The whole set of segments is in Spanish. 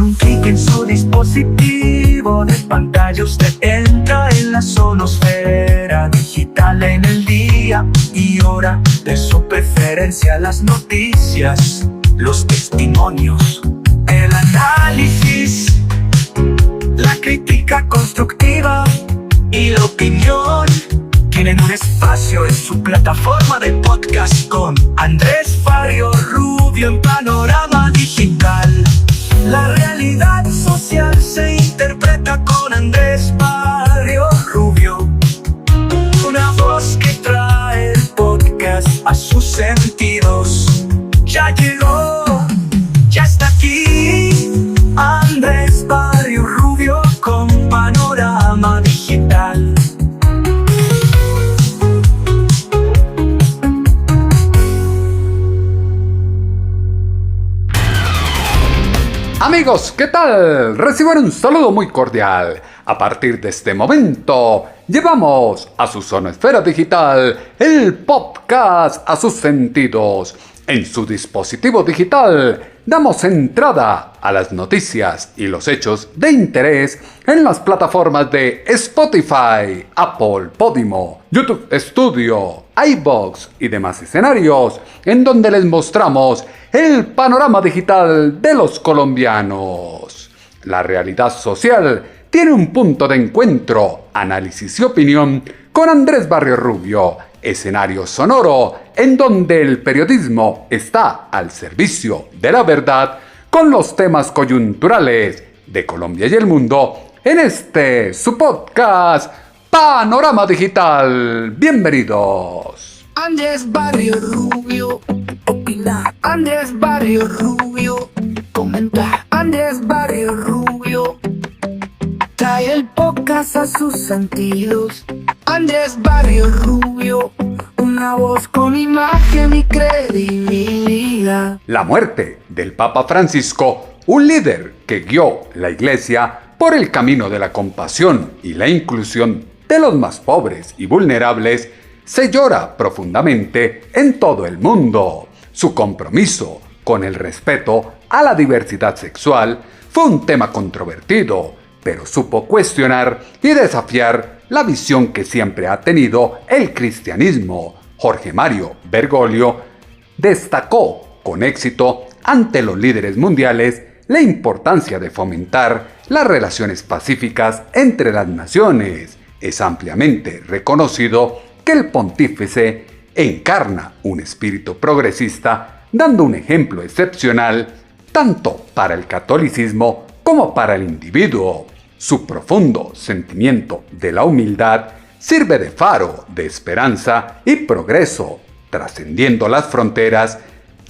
un clic en su dispositivo de pantalla usted entra en la sonosfera digital. En el día y hora de su preferencia, las noticias, los testimonios, el análisis, la crítica constructiva y la opinión tienen un espacio en su plataforma de podcast con Andrés Barrio Rubio en Panorama Digital. La realidad social se interpreta con Andrés Barrio Rubio, una voz que trae el podcast a sus sentidos. Ya llegó, ya está aquí, Andrés Barrio Rubio con Panorama Digital. Amigos, ¿qué tal? Reciban un saludo muy cordial. A partir de este momento, llevamos a su sonosfera digital el podcast a sus sentidos. En su dispositivo digital, damos entrada a las noticias y los hechos de interés en las plataformas de Spotify, Apple, Podimo, YouTube Studio, iVoox y demás escenarios, en donde les mostramos el panorama digital de los colombianos. La realidad social tiene un punto de encuentro, análisis y opinión con Andrés Barrio Rubio, escenario sonoro en donde el periodismo está al servicio de la verdad con los temas coyunturales de Colombia y el mundo en este su podcast Panorama Digital. Bienvenidos. Andrés Barrio Rubio opina, Andrés Barrio Rubio comenta, Andrés Barrio Rubio trae el podcast a sus sentidos. Andrés Barrio Rubio, una voz con imagen y credibilidad. La muerte del Papa Francisco, un líder que guió la Iglesia por el camino de la compasión y la inclusión de los más pobres y vulnerables, se llora profundamente en todo el mundo. Su compromiso con el respeto a la diversidad sexual fue un tema controvertido, pero supo cuestionar y desafiar la visión que siempre ha tenido el cristianismo. Jorge Mario Bergoglio destacó con éxito ante los líderes mundiales la importancia de fomentar las relaciones pacíficas entre las naciones. Es ampliamente reconocido que el pontífice encarna un espíritu progresista, dando un ejemplo excepcional tanto para el catolicismo como para el individuo. Su profundo sentimiento de la humildad sirve de faro de esperanza y progreso, trascendiendo las fronteras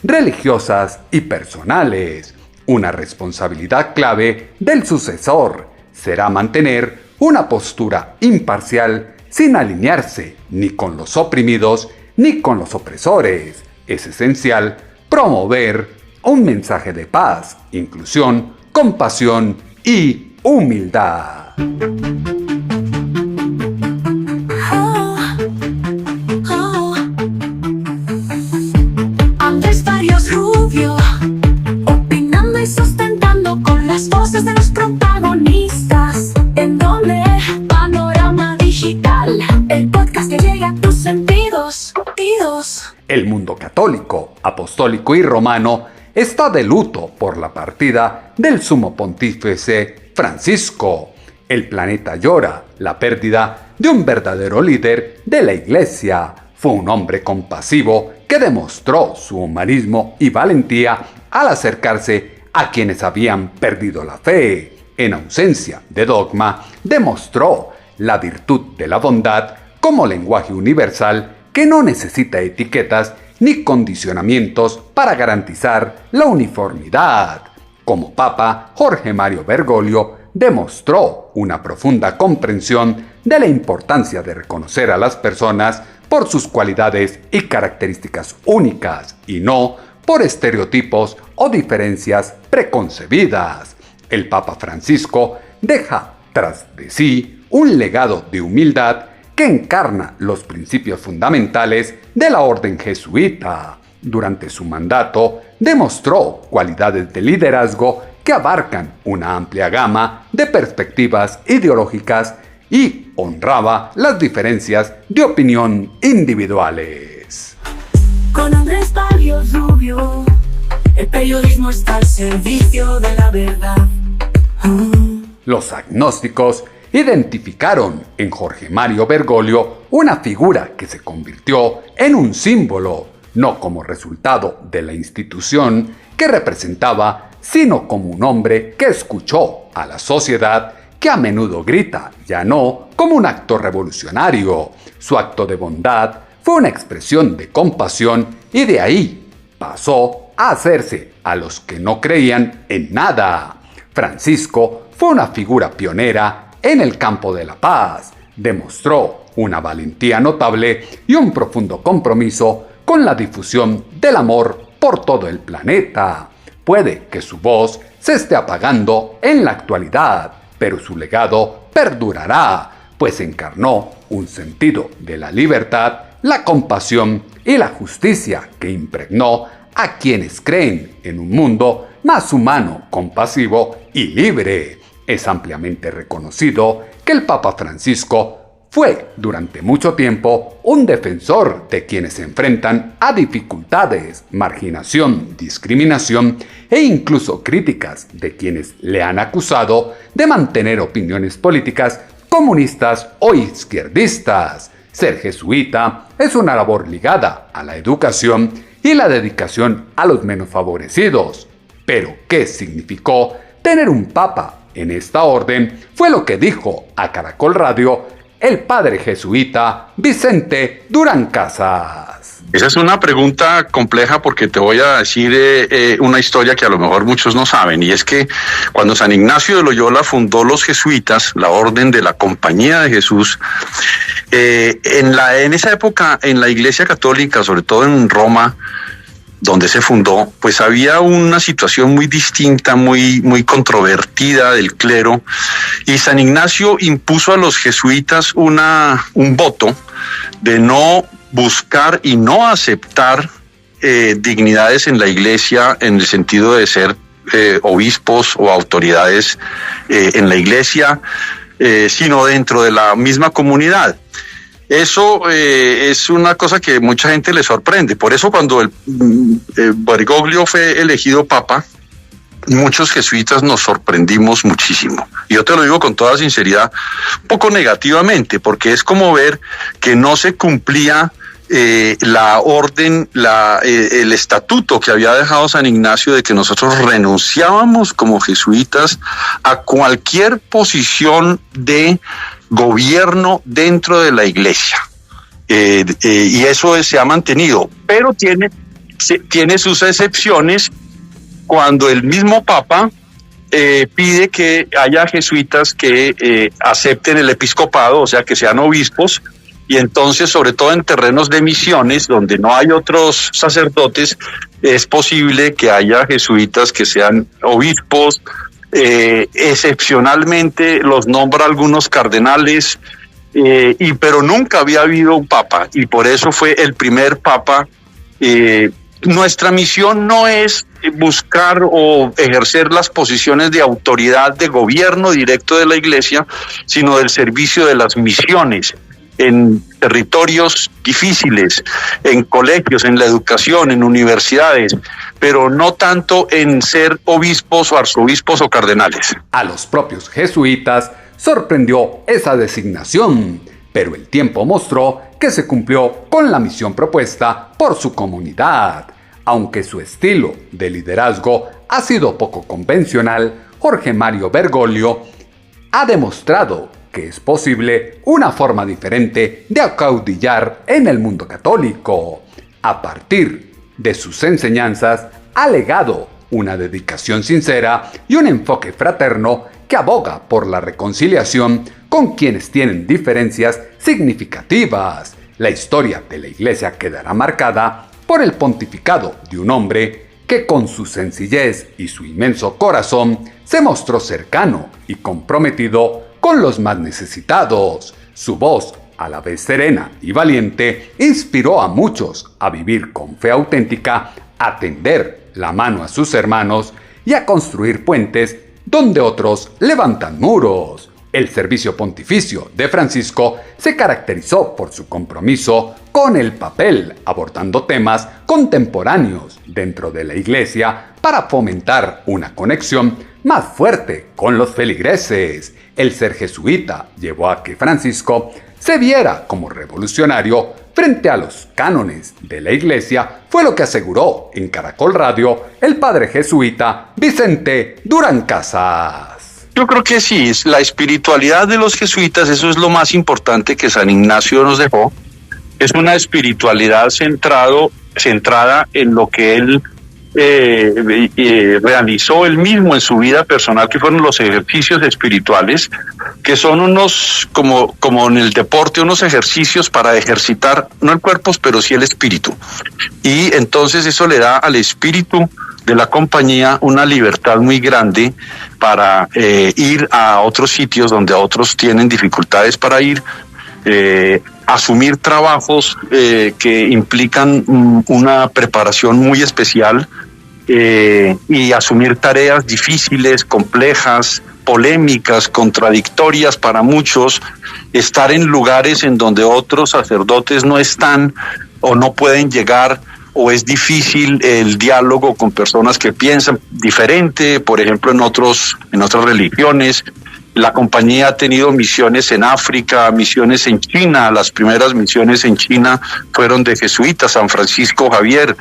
religiosas y personales. Una responsabilidad clave del sucesor será mantener una postura imparcial sin alinearse ni con los oprimidos ni con los opresores. Es esencial promover un mensaje de paz, inclusión, compasión y humildad. Andrés Barrio Rubio, opinando y sustentando con las voces de los protagonistas. En donde Panorama Digital, el podcast que llega a tus sentidos. El mundo católico, apostólico y romano está de luto por la partida del sumo pontífice Francisco. El planeta llora la pérdida de un verdadero líder de la Iglesia. Fue un hombre compasivo que demostró su humanismo y valentía al acercarse a quienes habían perdido la fe. En ausencia de dogma, demostró la virtud de la bondad como lenguaje universal que no necesita etiquetas ni condicionamientos para garantizar la uniformidad. Como Papa, Jorge Mario Bergoglio demostró una profunda comprensión de la importancia de reconocer a las personas por sus cualidades y características únicas y no por estereotipos o diferencias preconcebidas. El Papa Francisco deja tras de sí un legado de humildad que encarna los principios fundamentales de la orden jesuita. Durante su mandato, demostró cualidades de liderazgo que abarcan una amplia gama de perspectivas ideológicas y honraba las diferencias de opinión individuales. Con Andrés Barrios Rubio, el periodismo está al servicio de la verdad. Los agnósticos identificaron en Jorge Mario Bergoglio una figura que se convirtió en un símbolo, no como resultado de la institución que representaba, sino como un hombre que escuchó a la sociedad, que a menudo grita, ya no como un acto revolucionario. Su acto de bondad fue una expresión de compasión y de ahí pasó a hacerse a los que no creían en nada. Francisco fue una figura pionera en el campo de la paz. Demostró una valentía notable y un profundo compromiso con la difusión del amor por todo el planeta. Puede que su voz se esté apagando en la actualidad, pero su legado perdurará, pues encarnó un sentido de la libertad, la compasión y la justicia que impregnó a quienes creen en un mundo más humano, compasivo y libre. Es ampliamente reconocido que el Papa Francisco fue durante mucho tiempo un defensor de quienes se enfrentan a dificultades, marginación, discriminación e incluso críticas de quienes le han acusado de mantener opiniones políticas comunistas o izquierdistas. Ser jesuita es una labor ligada a la educación y la dedicación a los menos favorecidos. Pero, ¿qué significó tener un papa en esta orden? Fue lo que dijo a Caracol Radio el padre jesuita Vicente Durán Casas. Esa es una pregunta compleja porque te voy a decir una historia que a lo mejor muchos no saben, y es que cuando San Ignacio de Loyola fundó los jesuitas, la orden de la Compañía de Jesús, en esa época en la Iglesia Católica, sobre todo en Roma, donde se fundó, pues había una situación muy distinta, muy controvertida del clero, y San Ignacio impuso a los jesuitas un voto de no buscar y no aceptar dignidades en la iglesia en el sentido de ser obispos o autoridades en la iglesia, sino dentro de la misma comunidad. Eso es una cosa que mucha gente le sorprende. Por eso cuando Bergoglio fue elegido papa, muchos jesuitas nos sorprendimos muchísimo. Y yo te lo digo con toda sinceridad, un poco negativamente, porque es como ver que no se cumplía la orden, el estatuto que había dejado San Ignacio de que nosotros renunciábamos como jesuitas a cualquier posición de gobierno dentro de la iglesia. Y eso se ha mantenido, pero tiene sus excepciones cuando el mismo Papa pide que haya jesuitas que acepten el episcopado, o sea, que sean obispos, y entonces, sobre todo en terrenos de misiones, donde no hay otros sacerdotes, es posible que haya jesuitas que sean obispos. Excepcionalmente los nombra algunos cardenales, pero nunca había habido un papa, y por eso fue el primer papa. Nuestra misión no es buscar o ejercer las posiciones de autoridad de gobierno directo de la iglesia, sino del servicio de las misiones en territorios difíciles, en colegios, en la educación, en universidades, pero no tanto en ser obispos o arzobispos o cardenales. A los propios jesuitas sorprendió esa designación, pero el tiempo mostró que se cumplió con la misión propuesta por su comunidad. Aunque su estilo de liderazgo ha sido poco convencional, Jorge Mario Bergoglio ha demostrado que es posible una forma diferente de acaudillar en el mundo católico. A partir de sus enseñanzas, ha legado una dedicación sincera y un enfoque fraterno que aboga por la reconciliación con quienes tienen diferencias significativas. La historia de la Iglesia quedará marcada por el pontificado de un hombre que con su sencillez y su inmenso corazón se mostró cercano y comprometido con los más necesitados. Su voz, a la vez serena y valiente, inspiró a muchos a vivir con fe auténtica, a tender la mano a sus hermanos y a construir puentes donde otros levantan muros. El servicio pontificio de Francisco se caracterizó por su compromiso con el papel, abordando temas contemporáneos dentro de la Iglesia para fomentar una conexión más fuerte con los feligreses. El ser jesuita llevó a que Francisco se viera como revolucionario frente a los cánones de la Iglesia, fue lo que aseguró en Caracol Radio el padre jesuita Vicente Durán Casas. Yo creo que sí, la espiritualidad de los jesuitas, eso es lo más importante que San Ignacio nos dejó. Es una espiritualidad centrada en lo que él realizó él mismo en su vida personal, que fueron los ejercicios espirituales, que son unos, como en el deporte, unos ejercicios para ejercitar, no el cuerpo, pero sí el espíritu. Y entonces eso le da al espíritu de la compañía una libertad muy grande para ir a otros sitios donde otros tienen dificultades para ir, asumir trabajos que implican una preparación muy especial y asumir tareas difíciles, complejas, polémicas, contradictorias para muchos, estar en lugares en donde otros sacerdotes no están o no pueden llegar, o es difícil el diálogo con personas que piensan diferente, por ejemplo en otras religiones. La compañía ha tenido misiones en África, misiones en China. Las primeras misiones en China fueron de jesuitas, San Francisco Javier,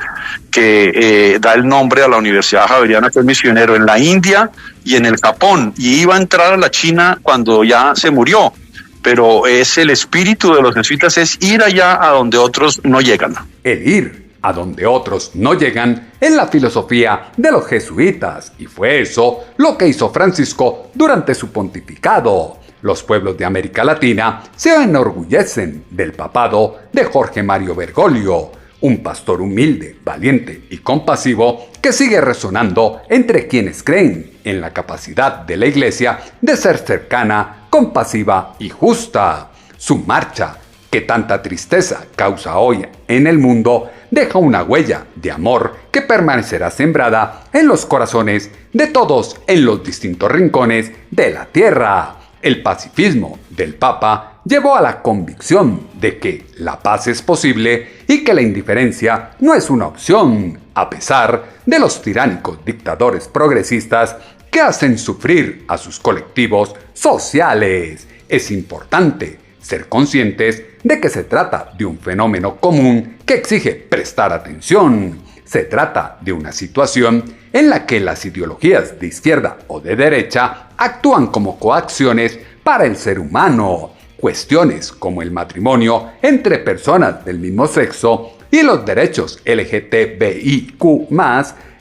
que da el nombre a la Universidad Javeriana, que es misionero en la India y en el Japón, y iba a entrar a la China cuando ya se murió. Pero es el espíritu de los jesuitas, es ir allá a donde otros no llegan. El ir a donde otros no llegan es la filosofía de los jesuitas, y fue eso lo que hizo Francisco durante su pontificado. Los pueblos de América Latina se enorgullecen del papado de Jorge Mario Bergoglio, un pastor humilde, valiente y compasivo que sigue resonando entre quienes creen en la capacidad de la Iglesia de ser cercana, compasiva y justa. Su marcha, que tanta tristeza causa hoy en el mundo, deja una huella de amor que permanecerá sembrada en los corazones de todos en los distintos rincones de la tierra. El pacifismo del Papa llevó a la convicción de que la paz es posible y que la indiferencia no es una opción, a pesar de los tiránicos dictadores progresistas que hacen sufrir a sus colectivos sociales. Es importante ser conscientes de que se trata de un fenómeno común que exige prestar atención. Se trata de una situación en la que las ideologías de izquierda o de derecha actúan como coacciones para el ser humano. Cuestiones como el matrimonio entre personas del mismo sexo y los derechos LGTBIQ+,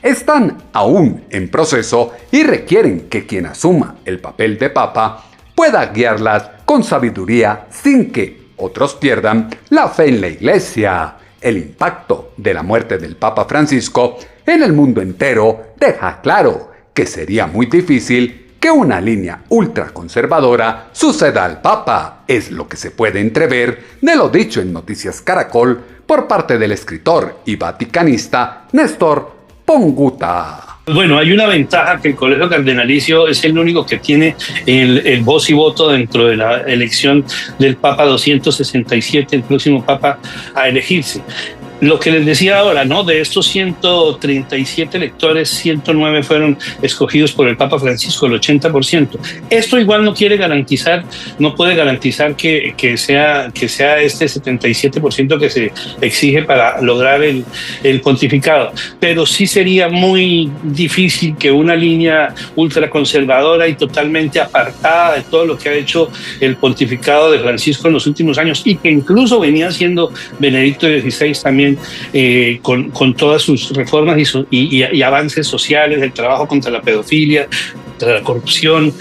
están aún en proceso y requieren que quien asuma el papel de papa pueda guiarlas con sabiduría sin que otros pierdan la fe en la Iglesia. El impacto de la muerte del Papa Francisco en el mundo entero deja claro que sería muy difícil que una línea ultraconservadora suceda al Papa. Es lo que se puede entrever de lo dicho en Noticias Caracol por parte del escritor y vaticanista Néstor Ponguta. Bueno, hay una ventaja, que el Colegio Cardenalicio es el único que tiene el voz y voto dentro de la elección del Papa 267, el próximo Papa a elegirse. Lo que les decía ahora, ¿no? De estos 137 electores, 109 fueron escogidos por el Papa Francisco, el 80%. Esto igual no quiere garantizar, no puede garantizar que sea este 77% que se exige para lograr el pontificado. Pero sí sería muy difícil que una línea ultraconservadora y totalmente apartada de todo lo que ha hecho el pontificado de Francisco en los últimos años, y que incluso venía siendo Benedicto XVI también, con todas sus reformas y avances sociales, el trabajo contra la pedofilia, contra la corrupción,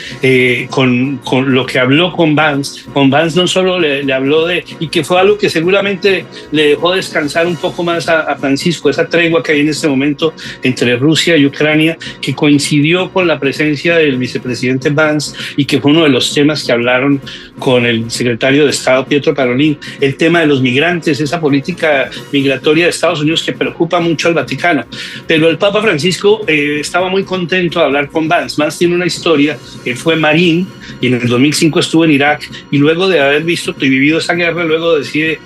con lo que habló con Vance. Con Vance no solo le habló y que fue algo que seguramente le dejó descansar un poco más a Francisco, esa tregua que hay en este momento entre Rusia y Ucrania, que coincidió con la presencia del vicepresidente Vance y que fue uno de los temas que hablaron con el secretario de Estado Pietro Parolin, el tema de los migrantes, esa política migratoria de Estados Unidos que preocupa mucho al Vaticano. Pero el Papa Francisco estaba muy contento de hablar con Vance. Vance tiene una historia, él fue marín y en el 2005 estuvo en Irak, y luego de haber visto y vivido esa guerra, luego decide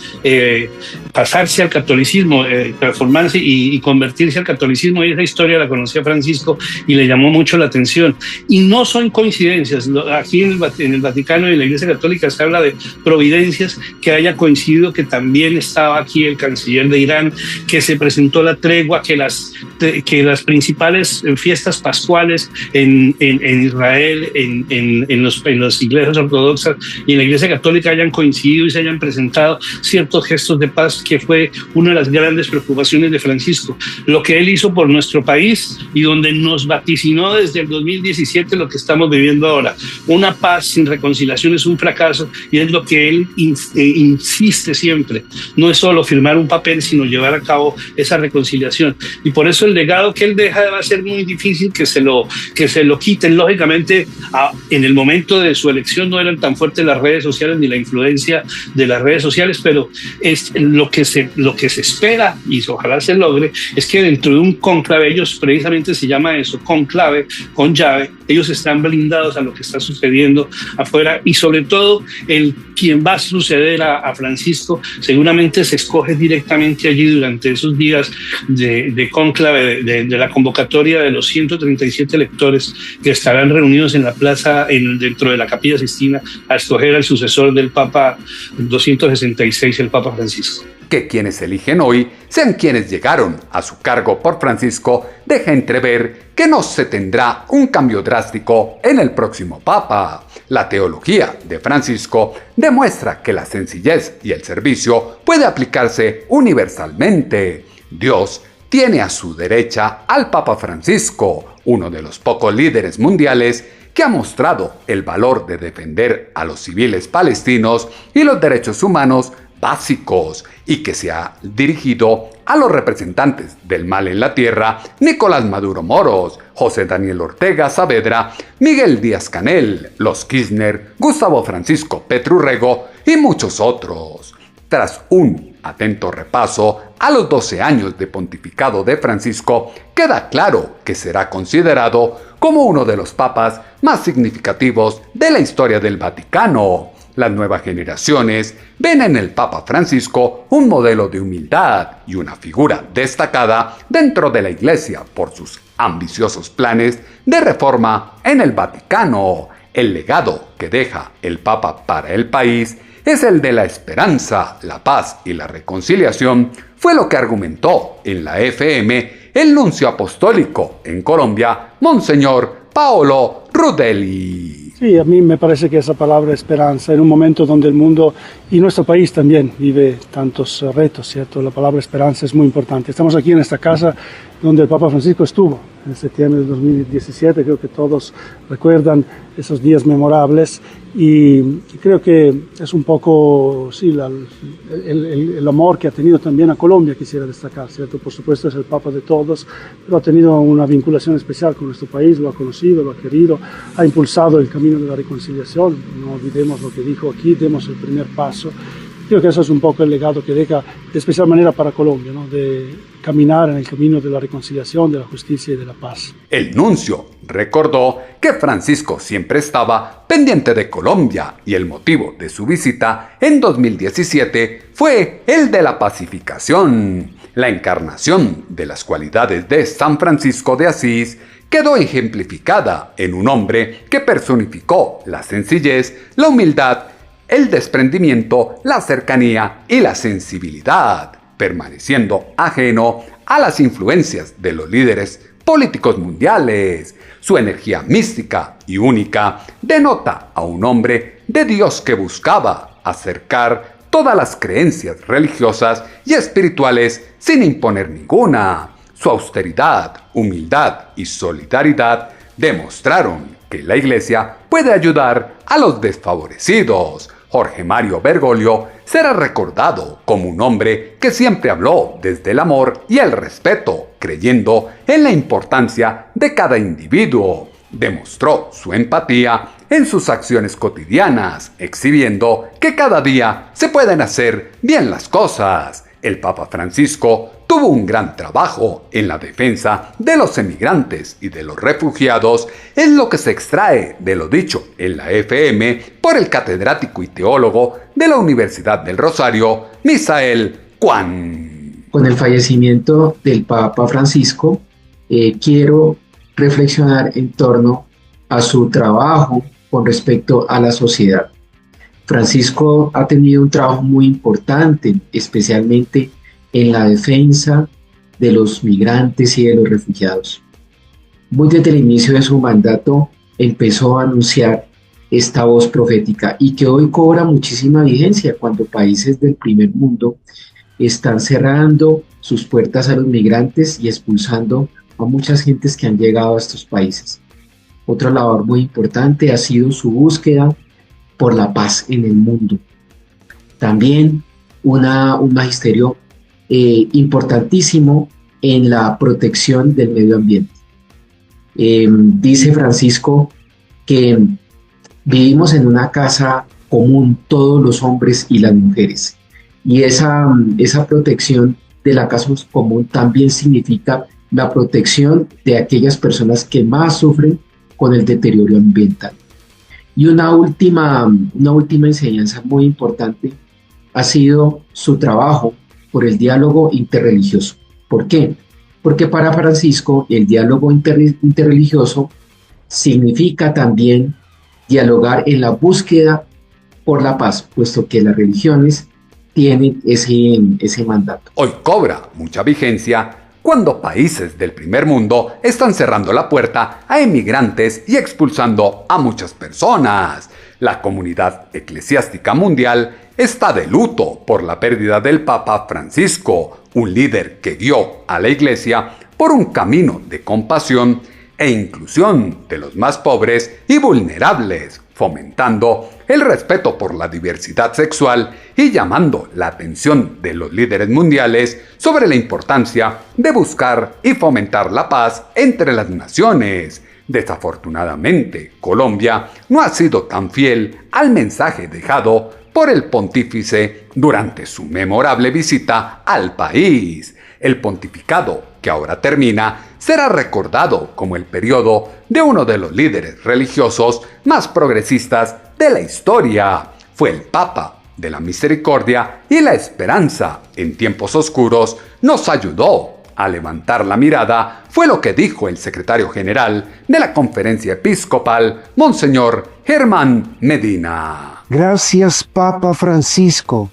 pasarse al catolicismo, transformarse y convertirse al catolicismo, y esa historia la conocía Francisco y le llamó mucho la atención. Y no son coincidencias, aquí en el Vaticano y en la Iglesia Católica se habla de providencias, que haya coincidido que también estaba aquí el canciller de Irán, que se presentó la tregua, que las principales fiestas pascuales en Israel, en las iglesias ortodoxas y en la Iglesia Católica hayan coincidido y se hayan presentado ciertos gestos de paz, que fue una de las grandes preocupaciones de Francisco. Lo que él hizo por nuestro país y donde nos vaticinó desde el 2017 lo que estamos viviendo ahora. Una paz sin reconciliación es un fracaso, y es lo que él insiste siempre. No es solo firmar un papel, sino llevar a cabo esa reconciliación. Y por eso el legado que él deja va a ser muy difícil que se lo quiten. Lógicamente, en el momento de su elección no eran tan fuertes las redes sociales ni la influencia de las redes sociales, pero es lo que se espera, y ojalá se logre, es que dentro de un conclave, ellos precisamente se llama eso, conclave, con llave, ellos están blindados a lo que está sucediendo afuera, y sobre todo quien va a suceder a Francisco seguramente se escoge directamente allí durante esos días de conclave, de la convocatoria de los 137 electores que estarán reunidos en la plaza, dentro de la Capilla Sixtina, a escoger al sucesor del Papa 266, el Papa Francisco. Que quienes eligen hoy sean quienes llegaron a su cargo por Francisco deja entrever que no se tendrá un cambio drástico en el próximo Papa. La teología de Francisco demuestra que la sencillez y el servicio puede aplicarse universalmente. Dios tiene a su derecha al Papa Francisco, uno de los pocos líderes mundiales que ha mostrado el valor de defender a los civiles palestinos y los derechos humanos básicos, y que se ha dirigido a los representantes del mal en la tierra: Nicolás Maduro Moros, José Daniel Ortega Saavedra, Miguel Díaz-Canel, los Kirchner, Gustavo Francisco Petrurrego y muchos otros. Tras un atento repaso a los 12 años de pontificado de Francisco, queda claro que será considerado como uno de los papas más significativos de la historia del Vaticano. Las nuevas generaciones ven en el Papa Francisco un modelo de humildad y una figura destacada dentro de la Iglesia por sus ambiciosos planes de reforma en el Vaticano. El legado que deja el Papa para el país es el de la esperanza, la paz y la reconciliación, fue lo que argumentó en la FM el nuncio apostólico en Colombia, Monseñor Paolo Rudelli. Sí, a mí me parece que esa palabra esperanza, en un momento donde el mundo y nuestro país también vive tantos retos, ¿cierto? La palabra esperanza es muy importante. Estamos aquí en esta casa donde el Papa Francisco estuvo en septiembre de 2017, creo que todos recuerdan esos días memorables, y creo que es un poco, sí, el amor que ha tenido también a Colombia, quisiera destacar, ¿cierto? Por supuesto es el Papa de todos, pero ha tenido una vinculación especial con nuestro país, lo ha conocido, lo ha querido, ha impulsado el camino de la reconciliación. No olvidemos lo que dijo aquí, demos el primer paso. Creo que eso es un poco el legado que deja de especial manera para Colombia, ¿no? De caminar en el camino de la reconciliación, de la justicia y de la paz. El nuncio recordó que Francisco siempre estaba pendiente de Colombia y el motivo de su visita en 2017 fue el de la pacificación. La encarnación de las cualidades de San Francisco de Asís quedó ejemplificada en un hombre que personificó la sencillez, la humildad, el desprendimiento, la cercanía y la sensibilidad, permaneciendo ajeno a las influencias de los líderes políticos mundiales. Su energía mística y única denota a un hombre de Dios que buscaba acercar todas las creencias religiosas y espirituales sin imponer ninguna. Su austeridad, humildad y solidaridad demostraron que la Iglesia puede ayudar a los desfavorecidos. Jorge Mario Bergoglio será recordado como un hombre que siempre habló desde el amor y el respeto, creyendo en la importancia de cada individuo. Demostró su empatía en sus acciones cotidianas, exhibiendo que cada día se pueden hacer bien las cosas. El Papa Francisco tuvo un gran trabajo en la defensa de los emigrantes y de los refugiados, es lo que se extrae de lo dicho en la FM por el catedrático y teólogo de la Universidad del Rosario, Misael Kwan. Con el fallecimiento del Papa Francisco, quiero reflexionar en torno a su trabajo con respecto a la sociedad. Francisco ha tenido un trabajo muy importante, especialmente en la defensa de los migrantes y de los refugiados. Muy desde el inicio de su mandato empezó a anunciar esta voz profética y que hoy cobra muchísima vigencia cuando países del primer mundo están cerrando sus puertas a los migrantes y expulsando a muchas gentes que han llegado a estos países. Otra labor muy importante ha sido su búsqueda por la paz en el mundo. También un magisterio importantísimo en la protección del medio ambiente. Dice Francisco que vivimos en una casa común todos los hombres y las mujeres, y esa protección de la casa común también significa la protección de aquellas personas que más sufren con el deterioro ambiental. Y una última enseñanza muy importante ha sido su trabajo por el diálogo interreligioso. ¿Por qué? Porque para Francisco el diálogo interreligioso significa también dialogar en la búsqueda por la paz, puesto que las religiones tienen ese mandato. Hoy cobra mucha vigencia cuando países del primer mundo están cerrando la puerta a emigrantes y expulsando a muchas personas. La comunidad eclesiástica mundial está de luto por la pérdida del Papa Francisco, un líder que guió a la Iglesia por un camino de compasión e inclusión de los más pobres y vulnerables, fomentando el respeto por la diversidad sexual y llamando la atención de los líderes mundiales sobre la importancia de buscar y fomentar la paz entre las naciones. Desafortunadamente, Colombia no ha sido tan fiel al mensaje dejado por el pontífice durante su memorable visita al país. El pontificado, que ahora termina, será recordado como el periodo de uno de los líderes religiosos más progresistas de la historia. Fue el Papa de la misericordia y la esperanza en tiempos oscuros. Nos ayudó a levantar la mirada, fue lo que dijo el secretario general de la Conferencia Episcopal, Monseñor Germán Medina. Gracias, Papa Francisco,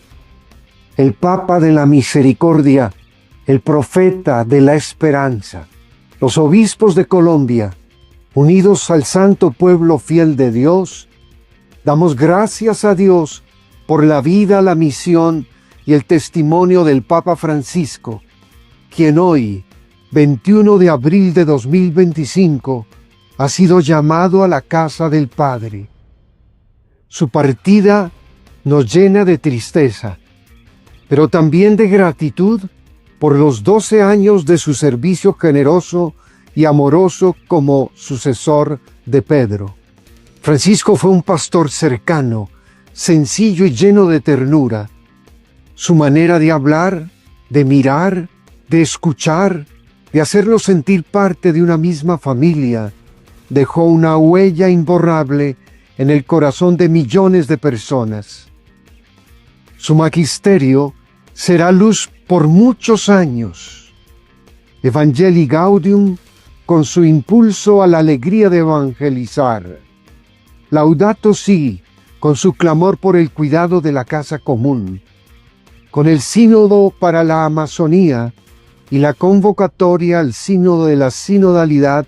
el Papa de la misericordia, el profeta de la esperanza. Los obispos de Colombia, unidos al santo pueblo fiel de Dios, damos gracias a Dios por la vida, la misión y el testimonio del Papa Francisco, quien hoy, 21 de abril de 2025, ha sido llamado a la casa del Padre. Su partida nos llena de tristeza, pero también de gratitud por los 12 años de su servicio generoso y amoroso como sucesor de Pedro. Francisco fue un pastor cercano, sencillo y lleno de ternura. Su manera de hablar, de mirar, de escuchar, de hacernos sentir parte de una misma familia, dejó una huella imborrable en el corazón de millones de personas. Su magisterio será luz por muchos años. Evangelii Gaudium, con su impulso a la alegría de evangelizar. Laudato Si, con su clamor por el cuidado de la casa común. Con el Sínodo para la Amazonía y la convocatoria al Sínodo de la Sinodalidad,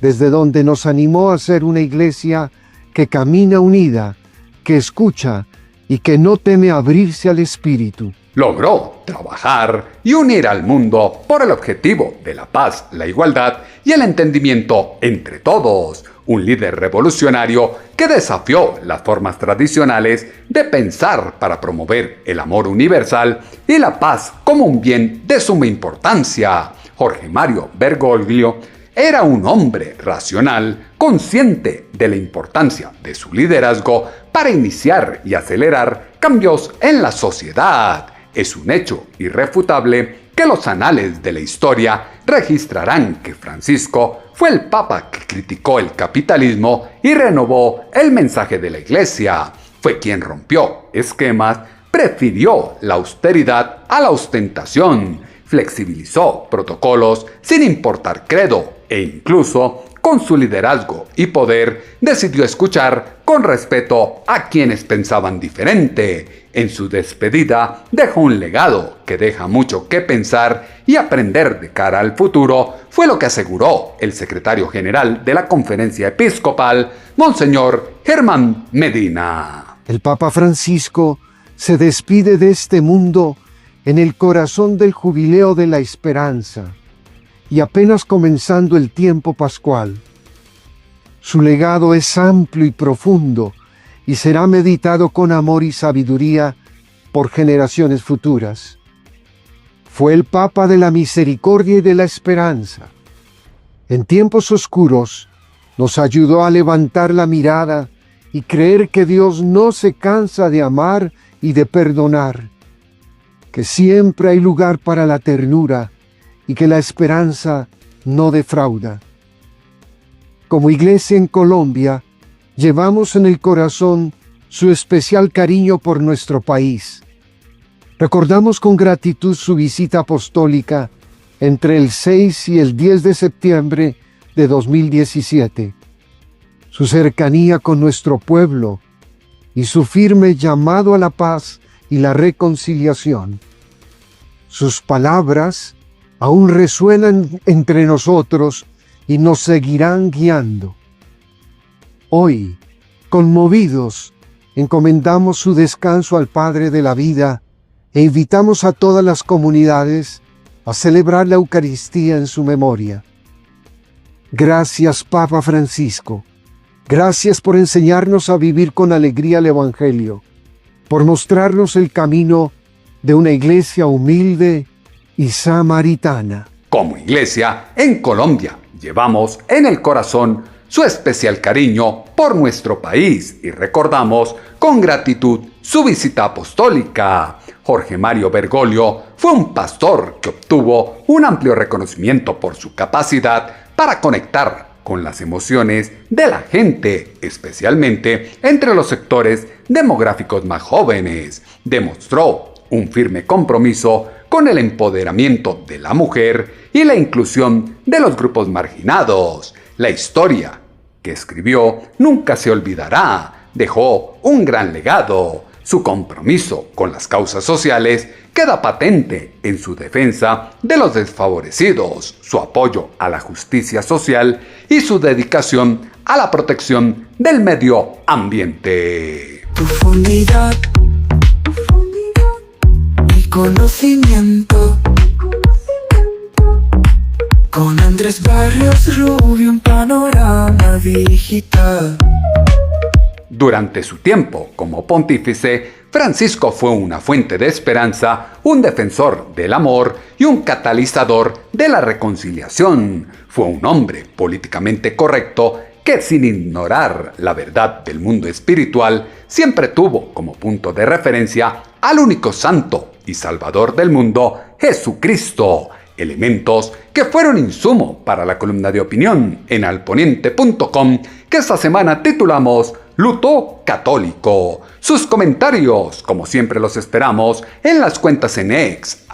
desde donde nos animó a ser una iglesia que camina unida, que escucha y que no teme abrirse al Espíritu. Logró trabajar y unir al mundo por el objetivo de la paz, la igualdad y el entendimiento entre todos. Un líder revolucionario que desafió las formas tradicionales de pensar para promover el amor universal y la paz como un bien de suma importancia. Jorge Mario Bergoglio era un hombre racional, consciente de la importancia de su liderazgo para iniciar y acelerar cambios en la sociedad. Es un hecho irrefutable que los anales de la historia registrarán que Francisco fue el papa que criticó el capitalismo y renovó el mensaje de la Iglesia. Fue quien rompió esquemas, prefirió la austeridad a la ostentación, flexibilizó protocolos sin importar credo e incluso con su liderazgo y poder decidió escuchar con respeto a quienes pensaban diferente. En su despedida dejó un legado que deja mucho que pensar y aprender de cara al futuro, fue lo que aseguró el secretario general de la Conferencia Episcopal, Monseñor Germán Medina. El Papa Francisco se despide de este mundo en el corazón del jubileo de la esperanza y apenas comenzando el tiempo pascual. Su legado es amplio y profundo y será meditado con amor y sabiduría por generaciones futuras. Fue el Papa de la misericordia y de la esperanza. En tiempos oscuros nos ayudó a levantar la mirada y creer que Dios no se cansa de amar y de perdonar, que siempre hay lugar para la ternura y que la esperanza no defrauda. Como iglesia en Colombia, llevamos en el corazón su especial cariño por nuestro país. Recordamos con gratitud su visita apostólica entre el 6 y el 10 de septiembre de 2017, su cercanía con nuestro pueblo y su firme llamado a la paz y la reconciliación. Sus palabras aún resuenan entre nosotros y nos seguirán guiando. Hoy, conmovidos, encomendamos su descanso al Padre de la vida e invitamos a todas las comunidades a celebrar la Eucaristía en su memoria. Gracias, Papa Francisco. Gracias por enseñarnos a vivir con alegría el Evangelio, por mostrarnos el camino de una iglesia humilde y samaritana. Como iglesia, en Colombia, llevamos en el corazón su especial cariño por nuestro país y recordamos con gratitud su visita apostólica. Jorge Mario Bergoglio fue un pastor que obtuvo un amplio reconocimiento por su capacidad para conectar con las emociones de la gente, especialmente entre los sectores demográficos más jóvenes. Demostró un firme compromiso con el empoderamiento de la mujer y la inclusión de los grupos marginados. La historia que escribió nunca se olvidará. Dejó un gran legado. Su compromiso con las causas sociales queda patente en su defensa de los desfavorecidos, su apoyo a la justicia social y su dedicación a la protección del medio ambiente. Profundidad y conocimiento. Con Andrés Barrios Rubio, un panorama digital. Durante su tiempo como pontífice, Francisco fue una fuente de esperanza, un defensor del amor y un catalizador de la reconciliación. Fue un hombre políticamente correcto que, sin ignorar la verdad del mundo espiritual, siempre tuvo como punto de referencia al único santo y salvador del mundo, Jesucristo. Elementos que fueron insumo para la columna de opinión en alponiente.com que esta semana titulamos Luto Católico. Sus comentarios, como siempre, los esperamos en las cuentas en X,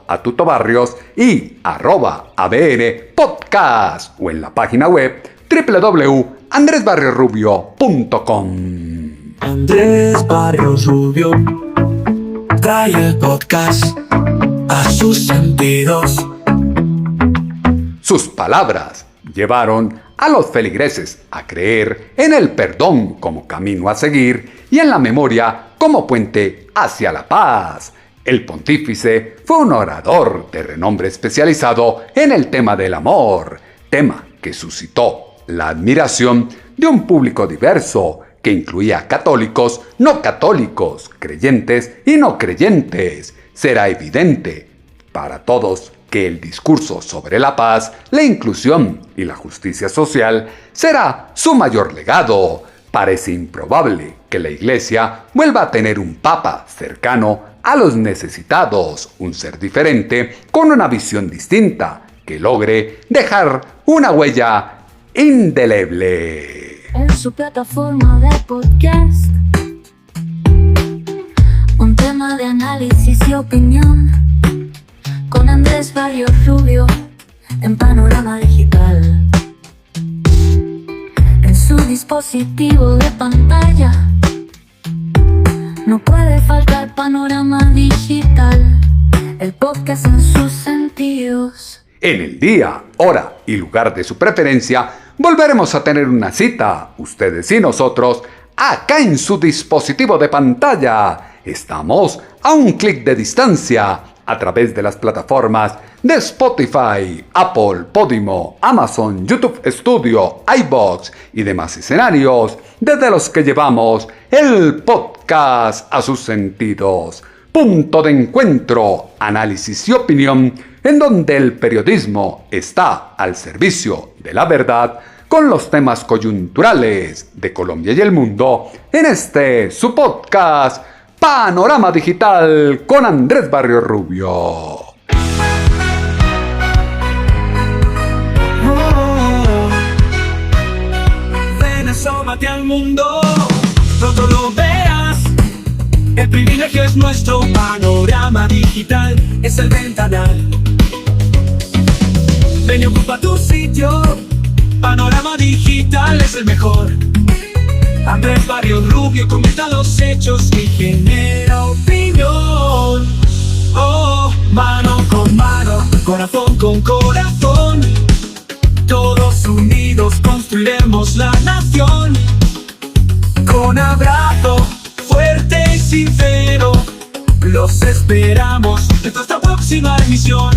@atutobarrios y @ABRpodcast o en la página web www.andresbarriosrubio.com. Andrés Barrios Rubio trae el podcast a sus sentidos. Sus palabras llevaron a los feligreses a creer en el perdón como camino a seguir y en la memoria como puente hacia la paz. El pontífice fue un orador de renombre especializado en el tema del amor, tema que suscitó la admiración de un público diverso que incluía católicos, no católicos, creyentes y no creyentes. Será evidente para todos que el discurso sobre la paz, la inclusión y la justicia social será su mayor legado. Parece improbable que la Iglesia vuelva a tener un papa cercano a los necesitados, un ser diferente con una visión distinta que logre dejar una huella indeleble. En su plataforma de podcast, un tema de análisis y opinión, con Andrés Barrios Rubio en Panorama Digital. En su dispositivo de pantalla no puede faltar Panorama Digital, el podcast en sus sentidos. En el día, hora y lugar de su preferencia, volveremos a tener una cita, ustedes y nosotros, acá en su dispositivo de pantalla. Estamos a un clic de distancia a través de las plataformas de Spotify, Apple, Podimo, Amazon, YouTube Studio, iVoox y demás escenarios desde los que llevamos el podcast a sus sentidos. Punto de encuentro, análisis y opinión en donde el periodismo está al servicio de la verdad con los temas coyunturales de Colombia y el mundo en este su podcast Panorama Digital con Andrés Barrios Rubio. Ven, asómate al mundo, pronto lo verás. El privilegio es nuestro, Panorama Digital es el ventanal. Ven y ocupa tu sitio, Panorama Digital es el mejor. Andrés Barrios Rubio comenta los hechos y genera opinión. Oh, mano con mano, corazón con corazón, todos unidos construiremos la nación. Con abrazo fuerte y sincero, los esperamos en nuestra próxima emisión.